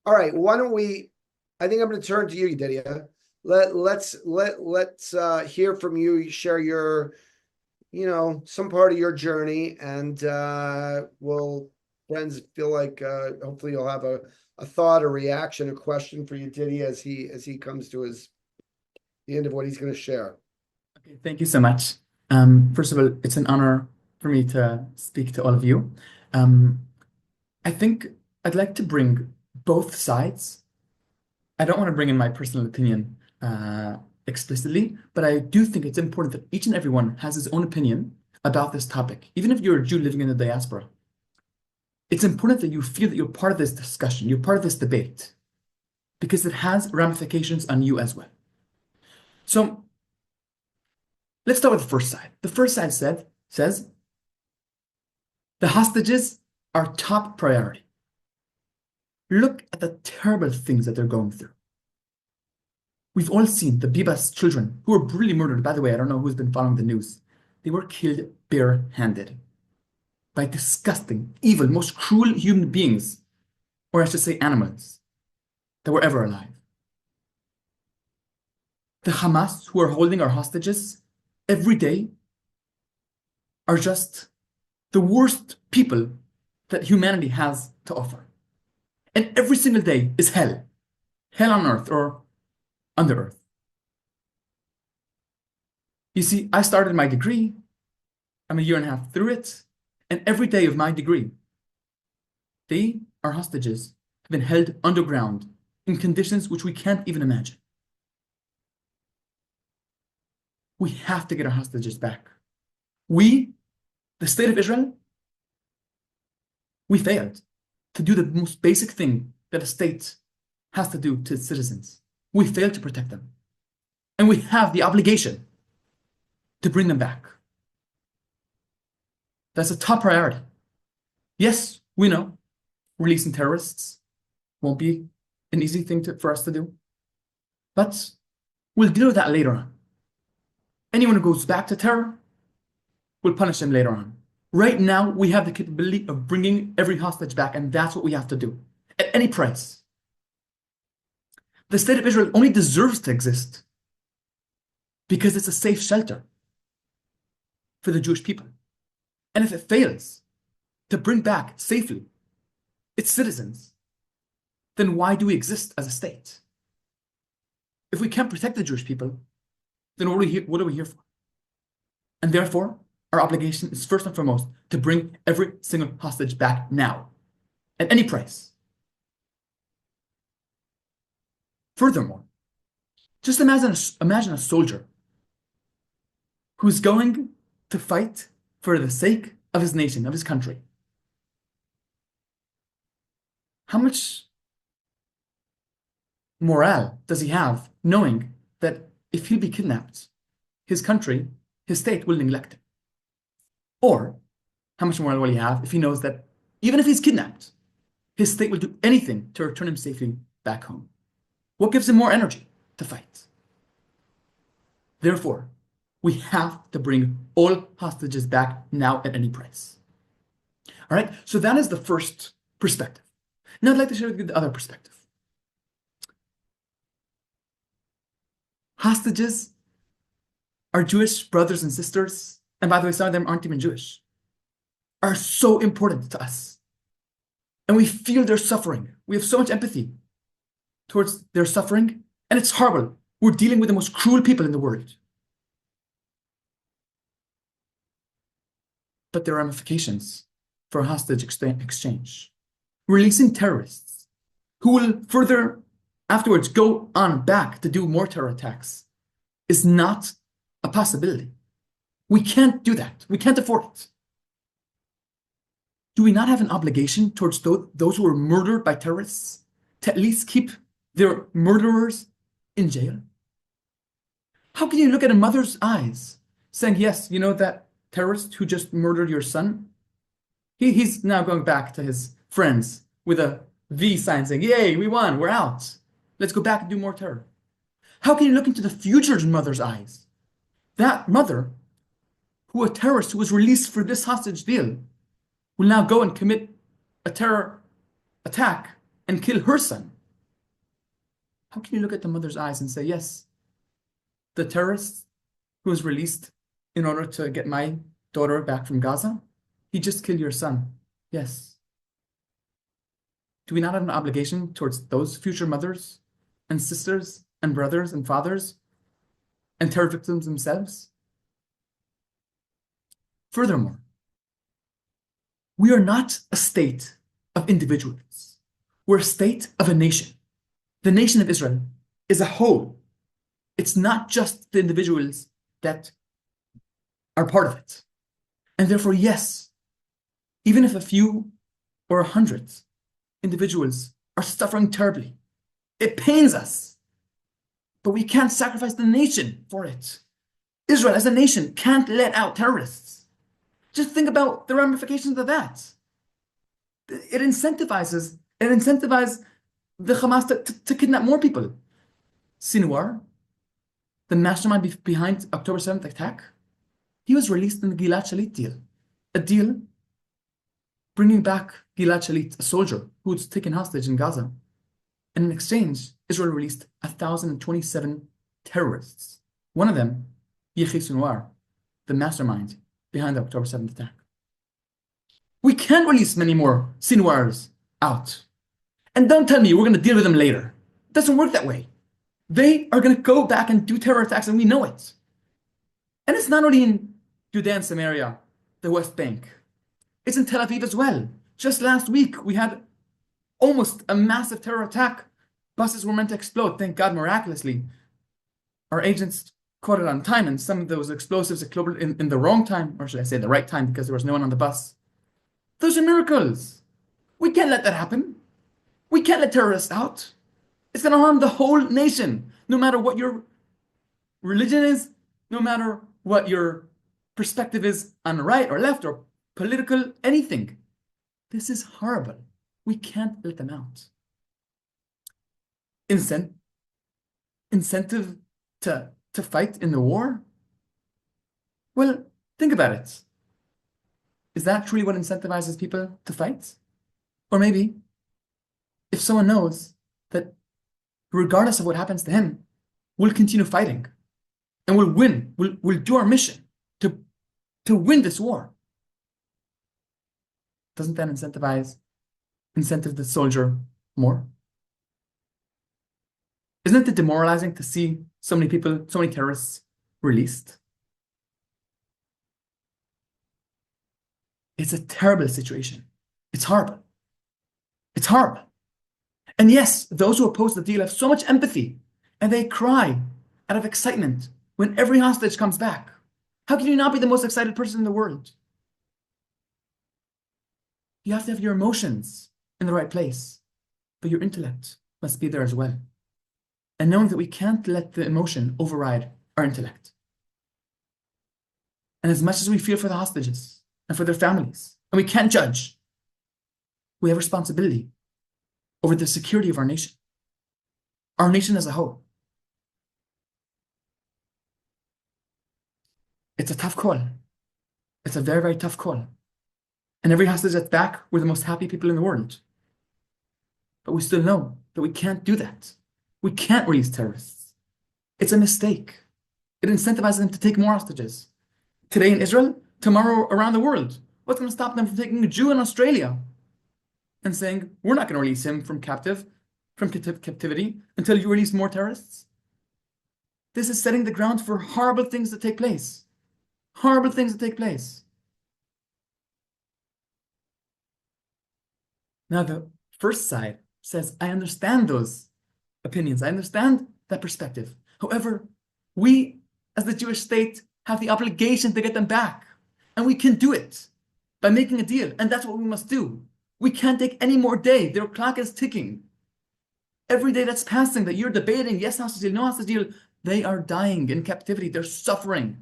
All right, why don't we? I think I'm going to turn to you, Didier. Let's hear from you. Share your, some part of your journey, and we'll friends feel like hopefully you'll have a thought, a reaction, a question for you, Didier, as he comes to the end of what he's going to share. Okay, thank you so much. First of all, it's an honor for me to speak to all of you. Um, I think I'd like to bring both sides. I don't want to bring in my personal opinion explicitly, but I do think it's important that each and everyone has his own opinion about this topic. Even if you're a Jew living in the diaspora, it's important that you feel that you're part of this discussion, you're part of this debate, because it has ramifications on you as well. So let's start with the first side. The first side says the hostages are top priority. Look at the terrible things that they're going through. We've all seen the Bibas children who were brutally murdered. By the way, I don't know who's been following the news. They were killed barehanded by disgusting, evil, most cruel human beings, or I should say animals, that were ever alive. The Hamas who are holding our hostages every day are just the worst people that humanity has to offer. And every single day is hell. Hell on earth or under earth. You see, I started my degree. I'm a year and a half through it. And every day of my degree, they, our hostages, have been held underground in conditions which we can't even imagine. We have to get our hostages back. We, the state of Israel, we failed to do the most basic thing that a state has to do to its citizens. We failed to protect them. And we have the obligation to bring them back. That's a top priority. Yes, we know releasing terrorists won't be an easy thing for us to do, but we'll deal with that later on. Anyone who goes back to terror, we'll punish them later on. Right now, we have the capability of bringing every hostage back, and that's what we have to do at any price. The state of Israel only deserves to exist because it's a safe shelter for the Jewish people. And if it fails to bring back safely its citizens, then why do we exist as a state? If we can't protect the Jewish people, then what are we here for? And therefore, our obligation is first and foremost to bring every single hostage back now, at any price. Furthermore, just imagine a soldier who's going to fight for the sake of his nation, of his country. How much morale does he have knowing that if he'll be kidnapped, his country, his state will neglect him? Or how much morale will he have if he knows that even if he's kidnapped, his state will do anything to return him safely back home? What gives him more energy to fight? Therefore, we have to bring all hostages back now at any price. All right, so that is the first perspective. Now I'd like to share with you the other perspective. Hostages are Jewish brothers and sisters, and by the way, some of them aren't even Jewish, are so important to us. And we feel their suffering. We have so much empathy towards their suffering, and it's horrible. We're dealing with the most cruel people in the world. But there are ramifications for hostage exchange. Releasing terrorists who will further afterwards go on back to do more terror attacks is not a possibility. We can't do that. We can't afford it. Do we not have an obligation towards those who were murdered by terrorists to at least keep their murderers in jail? How can you look at a mother's eyes saying, yes, you know that terrorist who just murdered your son? He's now going back to his friends with a V sign saying, yay, we won, we're out. Let's go back and do more terror. How can you look into the future mother's eyes? That mother, a terrorist who was released for this hostage deal, will now go and commit a terror attack and kill her son, how can you look at the mother's eyes and say, yes, the terrorist who was released in order to get my daughter back from Gaza, he just killed your son? Yes. Do we not have an obligation towards those future mothers and sisters and brothers and fathers and terror victims themselves? Furthermore, we are not a state of individuals. We're a state of a nation. The nation of Israel is a whole. It's not just the individuals that are part of it. And therefore, yes, even if a few or 100 individuals are suffering terribly, it pains us, but we can't sacrifice the nation for it. Israel as a nation can't let out terrorists. Just think about the ramifications of that. It incentivizes the Hamas to kidnap more people. Sinwar, the mastermind behind October 7th attack, he was released in the Gilad Shalit deal, a deal bringing back Gilad Shalit, a soldier who was taken hostage in Gaza. And in exchange, Israel released 1,027 terrorists. One of them, Yehia Sinwar, the mastermind behind the October 7th attack. We can't release many more Sinwars out. And don't tell me we're going to deal with them later. It doesn't work that way. They are going to go back and do terror attacks, and we know it. And it's not only in Judea and Samaria, the West Bank. It's in Tel Aviv as well. Just last week, we had almost a massive terror attack. Buses were meant to explode. Thank God, miraculously, our agents caught it on time, and some of those explosives exploded in the wrong time, or should I say the right time, because there was no one on the bus. Those are miracles. We can't let that happen. We can't let terrorists out. It's going to harm the whole nation, no matter what your religion is, no matter what your perspective is on right or left or political, anything. This is horrible. We can't let them out. Incentive to fight in the war? Well, think about it. Is that truly what incentivizes people to fight? Or maybe, if someone knows that regardless of what happens to him, we'll continue fighting and we'll win, we'll do our mission to win this war. Doesn't that incentive the soldier more? Isn't it demoralizing to see so many people, so many terrorists released? It's a terrible situation. It's horrible. It's horrible. And yes, those who oppose the deal have so much empathy, and they cry out of excitement when every hostage comes back. How can you not be the most excited person in the world? You have to have your emotions in the right place, but your intellect must be there as well. And knowing that we can't let the emotion override our intellect. And as much as we feel for the hostages and for their families, and we can't judge, we have responsibility over the security of our nation as a whole. It's a tough call. It's a very, very tough call. And every hostage that's back, we're the most happy people in the world. But we still know that we can't do that. We can't release terrorists. It's a mistake. It incentivizes them to take more hostages. Today in Israel, tomorrow around the world. What's going to stop them from taking a Jew in Australia and saying, we're not going to release him from captivity until you release more terrorists? This is setting the ground for horrible things to take place. Horrible things to take place. Now, the first side says, I understand those opinions. I understand that perspective. However, we, as the Jewish state, have the obligation to get them back. And we can do it by making a deal. And that's what we must do. We can't take any more day. Their clock is ticking. Every day that's passing, that you're debating, yes, hostage deal, no hostage deal, they are dying in captivity. They're suffering.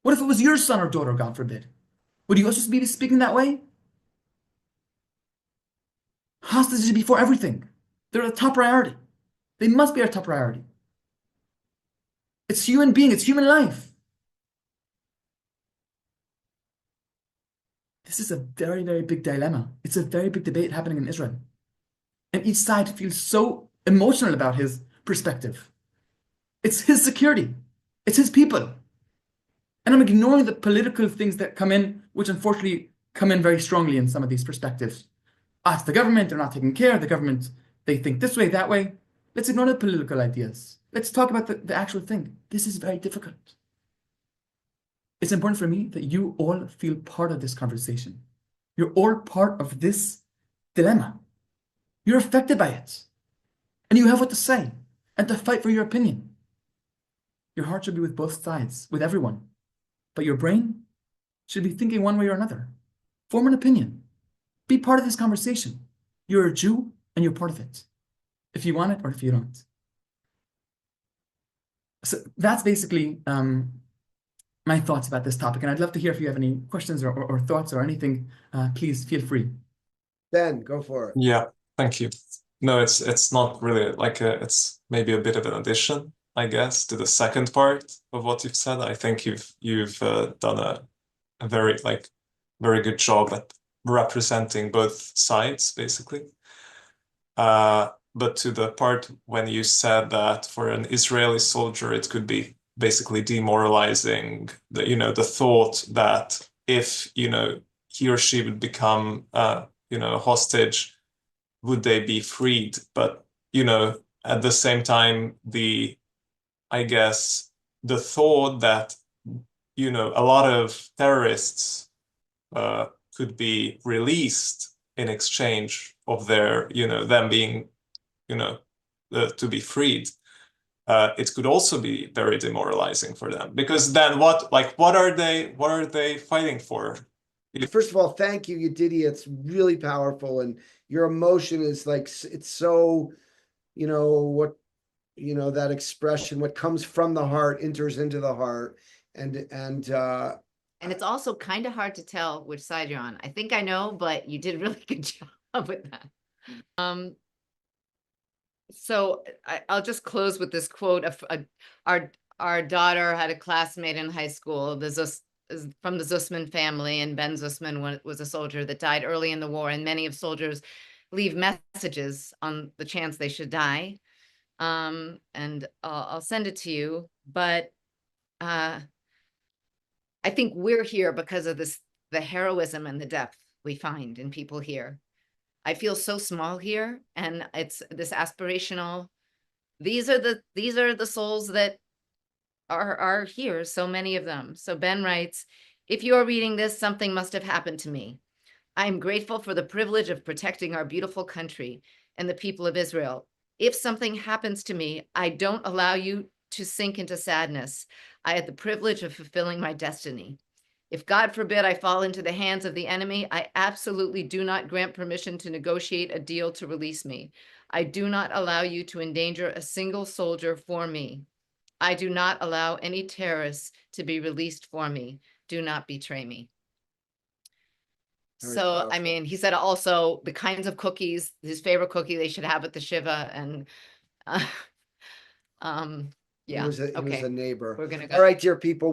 What if it was your son or daughter, God forbid? Would you also be speaking that way? Hostages before everything. They're a top priority. They must be our top priority. It's human being, it's human life. This is a very, very big dilemma. It's a very big debate happening in Israel. And each side feels so emotional about his perspective. It's his security. It's his people. And I'm ignoring the political things that come in, which unfortunately come in very strongly in some of these perspectives. It's the government, they're not taking care. The government, they think this way, that way. Let's ignore the political ideas. Let's talk about the actual thing. This is very difficult. It's important for me that you all feel part of this conversation. You're all part of this dilemma. You're affected by it. And you have what to say and to fight for your opinion. Your heart should be with both sides, with everyone. But your brain should be thinking one way or another. Form an opinion. Be part of this conversation. You're a Jew and you're part of it. If you want it or if you don't. So that's basically my thoughts about this topic. And I'd love to hear if you have any questions or thoughts or anything. Please feel free. Ben, go for it. Yeah, thank you. No, it's not really like it's maybe a bit of an addition, I guess, to the second part of what you've said. I think you've done a very good job at representing both sides, basically. But to the part when you said that for an Israeli soldier, it could be basically demoralizing, the thought that if, he or she would become, a hostage, would they be freed? But, at the same time, I guess the thought that, a lot of terrorists could be released in exchange of their, them being, to be freed. It could also be very demoralizing for them, because then what are they fighting for? First of all, thank you, Yedidi. It's really powerful, and your emotion is it's so, that expression, what comes from the heart enters into the heart, and it's also kind of hard to tell which side you're on. I think I know, but you did a really good job with that. So I'll just close with this quote of our daughter had a classmate in high school, from the Zussman family, and Ben Zussman was a soldier that died early in the war, and many of soldiers leave messages on the chance they should die. And I'll send it to you, but I think we're here because of the heroism and the depth we find in people here. I feel so small here, and it's this aspirational. These are the souls that are here, so many of them. So Ben writes, if you are reading this, something must have happened to me. I am grateful for the privilege of protecting our beautiful country and the people of Israel. If something happens to me, I don't allow you to sink into sadness. I had the privilege of fulfilling my destiny. If God forbid I fall into the hands of the enemy, I absolutely do not grant permission to negotiate a deal to release me. I do not allow you to endanger a single soldier for me. I do not allow any terrorists to be released for me. Do not betray me. Very So, powerful. I mean, he said also the kinds of cookies, his favorite cookie they should have at the Shiva, and yeah, he was a okay, neighbor. we're gonna go. All right, dear people.